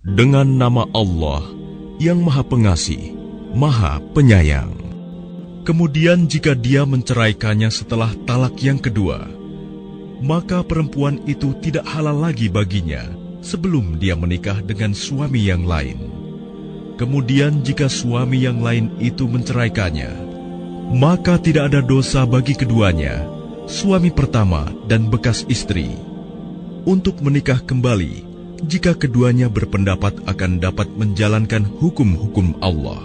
Dengan nama Allah yang Maha Pengasih, Maha Penyayang. Kemudian jika dia menceraikannya setelah talak yang kedua, maka perempuan itu tidak halal lagi baginya sebelum dia menikah dengan suami yang lain. Kemudian jika suami yang lain itu menceraikannya, maka tidak ada dosa bagi keduanya, suami pertama dan bekas istri, untuk menikah kembali jika keduanya berpendapat akan dapat menjalankan hukum-hukum Allah.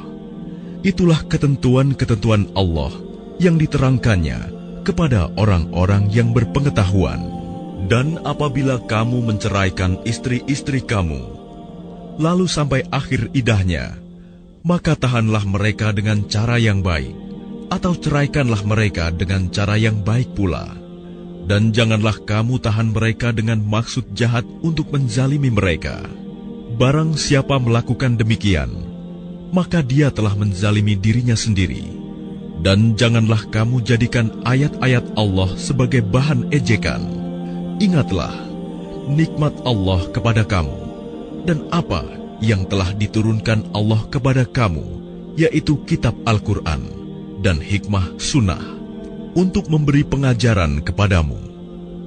Itulah ketentuan-ketentuan Allah yang diterangkannya kepada orang-orang yang berpengetahuan. Dan apabila kamu menceraikan istri-istri kamu, lalu sampai akhir idahnya, maka tahanlah mereka dengan cara yang baik, atau ceraikanlah mereka dengan cara yang baik pula. Dan janganlah kamu tahan mereka dengan maksud jahat untuk menzalimi mereka. Barang siapa melakukan demikian, maka dia telah menzalimi dirinya sendiri. Dan janganlah kamu jadikan ayat-ayat Allah sebagai bahan ejekan. Ingatlah nikmat Allah kepada kamu, dan apa yang telah diturunkan Allah kepada kamu, yaitu kitab Al-Quran dan hikmah sunnah, untuk memberi pengajaran kepadamu.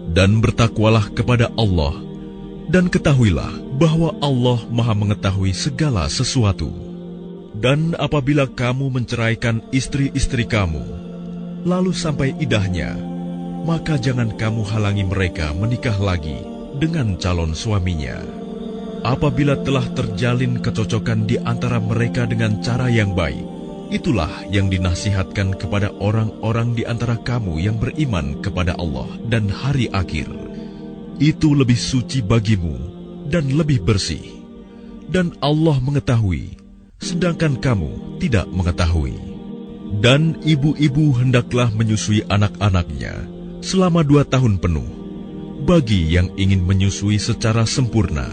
Dan bertakwalah kepada Allah, dan ketahuilah bahwa Allah Maha mengetahui segala sesuatu. Dan apabila kamu menceraikan istri-istri kamu, lalu sampai idahnya, maka jangan kamu halangi mereka menikah lagi dengan calon suaminya. Apabila telah terjalin kecocokan di antara mereka dengan cara yang baik, itulah yang dinasihatkan kepada orang-orang di antara kamu yang beriman kepada Allah dan hari akhir. Itu lebih suci bagimu dan lebih bersih. Dan Allah mengetahui, sedangkan kamu tidak mengetahui. Dan ibu-ibu hendaklah menyusui anak-anaknya selama 2 tahun penuh, bagi yang ingin menyusui secara sempurna.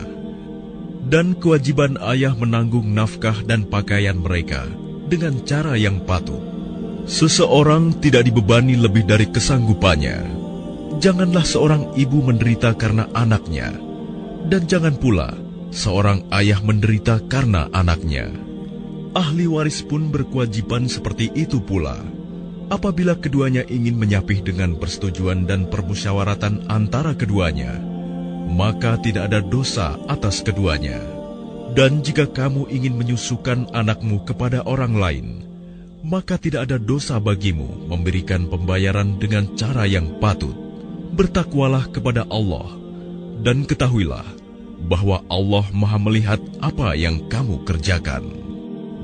Dan kewajiban ayah menanggung nafkah dan pakaian mereka dengan cara yang patut. Seseorang tidak dibebani lebih dari kesanggupannya. Janganlah seorang ibu menderita karena anaknya, dan jangan pula seorang ayah menderita karena anaknya. Ahli waris pun berkewajiban seperti itu pula. Apabila keduanya ingin menyapih dengan persetujuan dan permusyawaratan antara keduanya, maka tidak ada dosa atas keduanya. Dan jika kamu ingin menyusukan anakmu kepada orang lain, maka tidak ada dosa bagimu memberikan pembayaran dengan cara yang patut. Bertakwalah kepada Allah, dan ketahuilah bahwa Allah Maha melihat apa yang kamu kerjakan.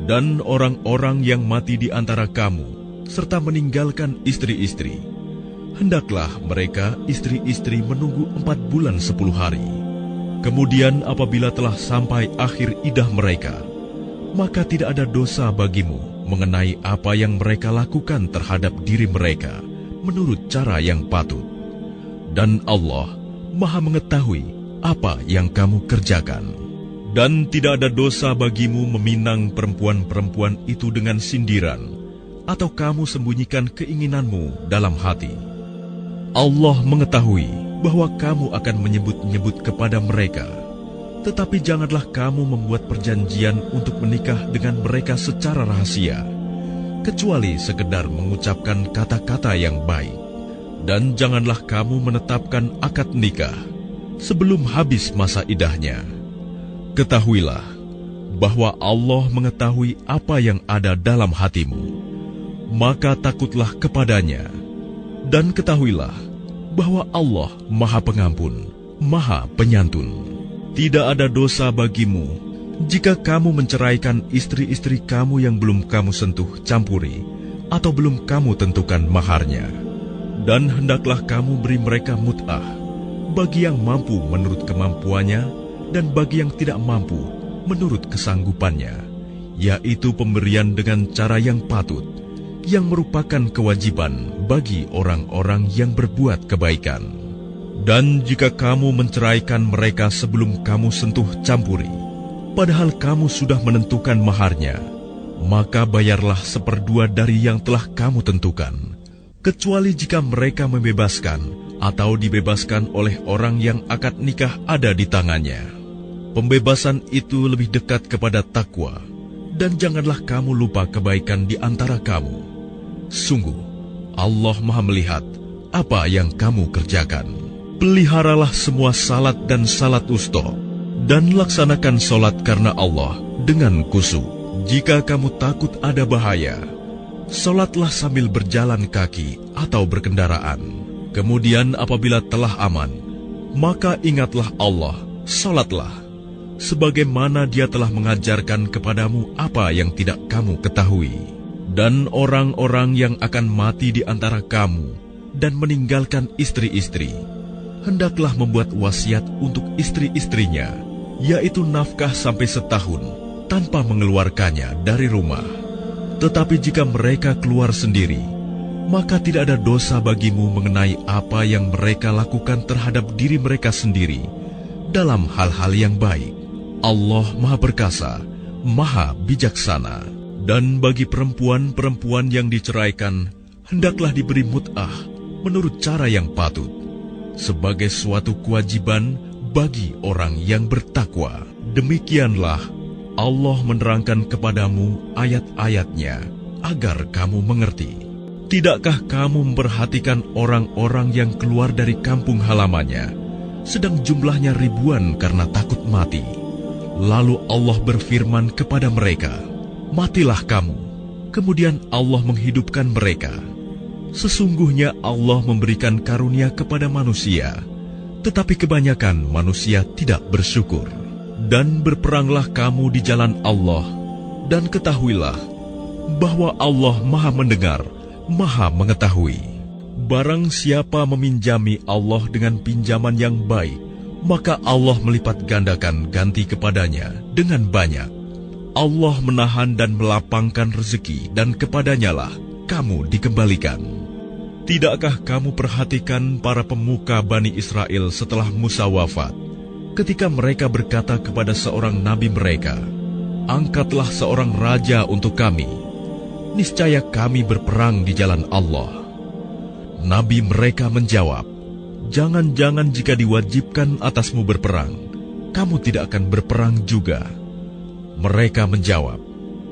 Dan orang-orang yang mati di antara kamu, serta meninggalkan istri-istri, hendaklah mereka istri-istri menunggu 4 bulan 10 hari. Kemudian apabila telah sampai akhir idah mereka, maka tidak ada dosa bagimu mengenai apa yang mereka lakukan terhadap diri mereka menurut cara yang patut. Dan Allah Maha mengetahui apa yang kamu kerjakan. Dan tidak ada dosa bagimu meminang perempuan-perempuan itu dengan sindiran, atau kamu sembunyikan keinginanmu dalam hati. Allah mengetahui bahwa kamu akan menyebut-nyebut kepada mereka, tetapi janganlah kamu membuat perjanjian untuk menikah dengan mereka secara rahasia, kecuali sekedar mengucapkan kata-kata yang baik. Dan janganlah kamu menetapkan akad nikah sebelum habis masa idahnya. Ketahuilah bahwa Allah mengetahui apa yang ada dalam hatimu, maka takutlah kepadanya. Dan ketahuilah bahwa Allah Maha Pengampun, Maha Penyantun. Tidak ada dosa bagimu jika kamu menceraikan istri-istri kamu yang belum kamu sentuh campuri, atau belum kamu tentukan maharnya. Dan hendaklah kamu beri mereka mut'ah, bagi yang mampu menurut kemampuannya, dan bagi yang tidak mampu menurut kesanggupannya, yaitu pemberian dengan cara yang patut, yang merupakan kewajiban bagi orang-orang yang berbuat kebaikan. Dan jika kamu menceraikan mereka sebelum kamu sentuh campuri, padahal kamu sudah menentukan maharnya, maka bayarlah 1/2 dari yang telah kamu tentukan, kecuali jika mereka membebaskan atau dibebaskan oleh orang yang akad nikah ada di tangannya. Pembebasan itu lebih dekat kepada takwa, dan janganlah kamu lupa kebaikan di antara kamu. Sungguh, Allah Maha melihat apa yang kamu kerjakan. Peliharalah semua salat dan salat wusta, dan laksanakan salat karena Allah dengan khusyuk. Jika kamu takut ada bahaya, salatlah sambil berjalan kaki atau berkendaraan. Kemudian apabila telah aman, maka ingatlah Allah, salatlah, sebagaimana Dia telah mengajarkan kepadamu apa yang tidak kamu ketahui. Dan orang-orang yang akan mati di antara kamu dan meninggalkan istri-istri, hendaklah membuat wasiat untuk istri-istrinya, yaitu nafkah sampai setahun tanpa mengeluarkannya dari rumah. Tetapi jika mereka keluar sendiri, maka tidak ada dosa bagimu mengenai apa yang mereka lakukan terhadap diri mereka sendiri dalam hal-hal yang baik. Allah Maha Perkasa, Maha Bijaksana. Dan bagi perempuan-perempuan yang diceraikan, hendaklah diberi mut'ah menurut cara yang patut, sebagai suatu kewajiban bagi orang yang bertakwa. Demikianlah Allah menerangkan kepadamu ayat-ayatnya agar kamu mengerti. Tidakkah kamu memperhatikan orang-orang yang keluar dari kampung halamannya, sedang jumlahnya ribuan karena takut mati? Lalu Allah berfirman kepada mereka, matilah kamu, kemudian Allah menghidupkan mereka. Sesungguhnya Allah memberikan karunia kepada manusia, tetapi kebanyakan manusia tidak bersyukur. Dan berperanglah kamu di jalan Allah, dan ketahuilah bahwa Allah Maha mendengar, Maha mengetahui. Barang siapa meminjami Allah dengan pinjaman yang baik, maka Allah melipat gandakan ganti kepadanya dengan banyak. Allah menahan dan melapangkan rezeki, dan kepadanyalah kamu dikembalikan. Tidakkah kamu perhatikan para pemuka Bani Israel setelah Musa wafat, ketika mereka berkata kepada seorang nabi mereka, angkatlah seorang raja untuk kami, niscaya kami berperang di jalan Allah. Nabi mereka menjawab, jangan-jangan jika diwajibkan atasmu berperang, kamu tidak akan berperang juga. Mereka menjawab,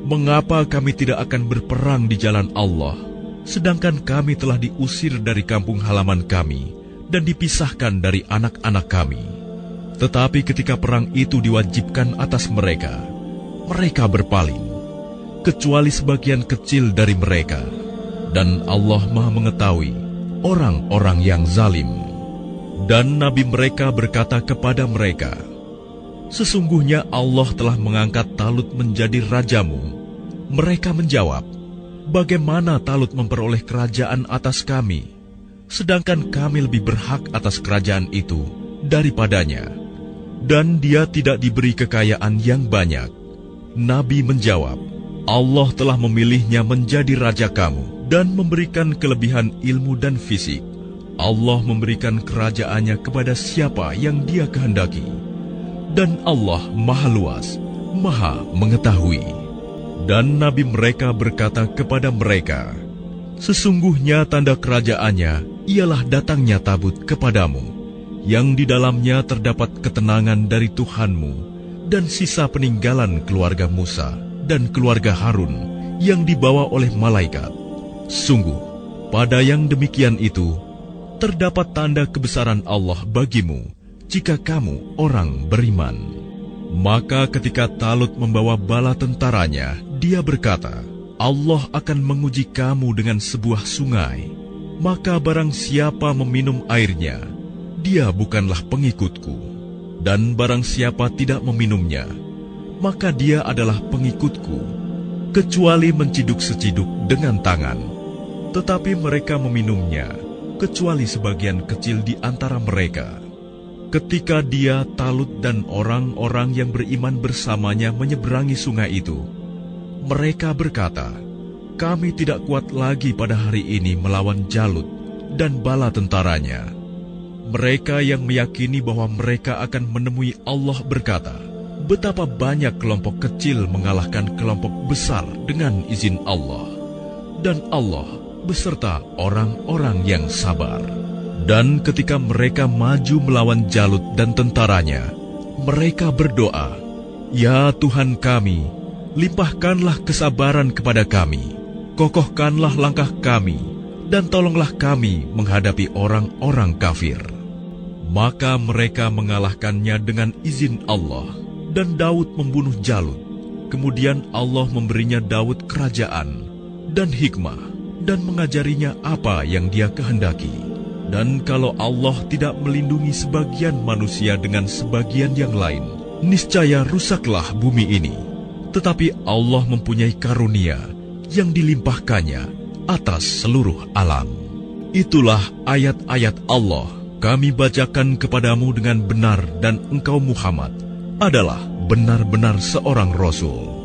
mengapa kami tidak akan berperang di jalan Allah, sedangkan kami telah diusir dari kampung halaman kami dan dipisahkan dari anak-anak kami. Tetapi ketika perang itu diwajibkan atas mereka, mereka berpaling, kecuali sebagian kecil dari mereka. Dan Allah Maha mengetahui orang-orang yang zalim. Dan nabi mereka berkata kepada mereka, sesungguhnya Allah telah mengangkat Talut menjadi rajamu. Mereka menjawab, bagaimana Talut memperoleh kerajaan atas kami, sedangkan kami lebih berhak atas kerajaan itu daripadanya, dan dia tidak diberi kekayaan yang banyak. Nabi menjawab, Allah telah memilihnya menjadi raja kamu dan memberikan kelebihan ilmu dan fisik. Allah memberikan kerajaannya kepada siapa yang Dia kehendaki, dan Allah Maha Luas, Maha Mengetahui. Dan nabi mereka berkata kepada mereka, sesungguhnya tanda kerajaannya ialah datangnya tabut kepadamu, yang di dalamnya terdapat ketenangan dari Tuhanmu, dan sisa peninggalan keluarga Musa dan keluarga Harun yang dibawa oleh malaikat. Sungguh, pada yang demikian itu, terdapat tanda kebesaran Allah bagimu, jika kamu orang beriman. Maka ketika Talut membawa bala tentaranya, dia berkata, Allah akan menguji kamu dengan sebuah sungai. Maka barang siapa meminum airnya, dia bukanlah pengikutku. Dan barang siapa tidak meminumnya, maka dia adalah pengikutku, kecuali menciduk seciduk dengan tangan. Tetapi mereka meminumnya, kecuali sebagian kecil di antara mereka. Ketika dia, Talut, dan orang-orang yang beriman bersamanya menyeberangi sungai itu, mereka berkata, kami tidak kuat lagi pada hari ini melawan Jalut dan bala tentaranya. Mereka yang meyakini bahwa mereka akan menemui Allah berkata, betapa banyak kelompok kecil mengalahkan kelompok besar dengan izin Allah. Dan Allah beserta orang-orang yang sabar. Dan ketika mereka maju melawan Jalut dan tentaranya, Mereka berdoa, "Ya Tuhan kami, limpahkanlah kesabaran kepada kami, kokohkanlah langkah kami, dan tolonglah kami menghadapi orang-orang kafir." Maka mereka mengalahkannya dengan izin Allah, dan Daud membunuh Jalut. Kemudian Allah memberinya Daud kerajaan dan hikmah, dan mengajarinya apa yang dia kehendaki. Dan kalau Allah tidak melindungi sebagian manusia dengan sebagian yang lain, niscaya rusaklah bumi ini. Tetapi Allah mempunyai karunia yang dilimpahkannya atas seluruh alam. Itulah ayat-ayat Allah kami bacakan kepadamu dengan benar, dan engkau Muhammad adalah benar-benar seorang Rasul.